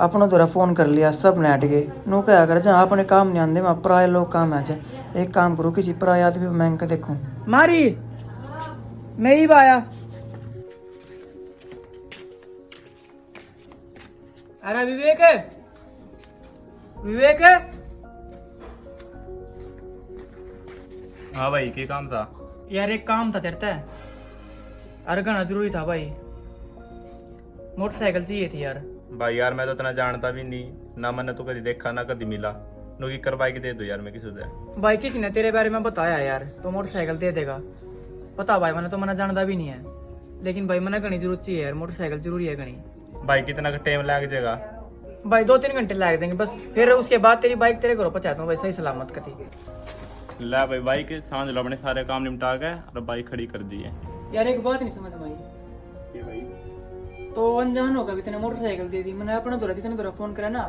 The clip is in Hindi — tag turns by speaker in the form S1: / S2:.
S1: अपना दोरा फोन कर लिया सब नेट गए नो क्या कर जहाँ अपने काम नहीं आते वहाँ पराए लोग काम है एक काम करो किसी पराए आदमी को मांग के देखो मारी मैं ही आया अरे विवेक विवेक
S2: हाँ भाई, क्या काम था?
S1: यार एक काम था तेरे ते अरे घना जरूरी था भाई मोटरसाइकिल चाहिए थी यार
S2: भाई यार, मैं तो इतना जानता भी नहीं ना, मैंने तो कभी देखा ना कभी मिला। नो की करवाई के दे दो यार, मैं किसी से।
S1: भाई किसी ने तेरे बारे में बताया यार तो मोटरसाइकिल दे देगा पता भाई मैंने तो मना जानता भी नहीं है लेकिन भाई मैंने घनी जरूरत चाहिए यार मोटरसाइकिल जरूरी है घनी
S2: भाई कितना का टाइम लग जाएगा?
S1: भाई 2-3 घंटे लग जाएंगे बस फिर उसके बाद तेरी बाइक तेरे घरों पहुंचा दूँ भाई सही सलामत कती
S2: ला भाई, बाइक सांझ लो अपने सारे काम निपटा के और बाइक खड़ी कर दी है।
S1: यार एक बात नहीं समझ में आई
S2: ये भाई
S1: तो अनजान होगा भी तेने मोटरसाइकिल दे दी मैंने अपना दोरा जितने दोरा फोन करा ना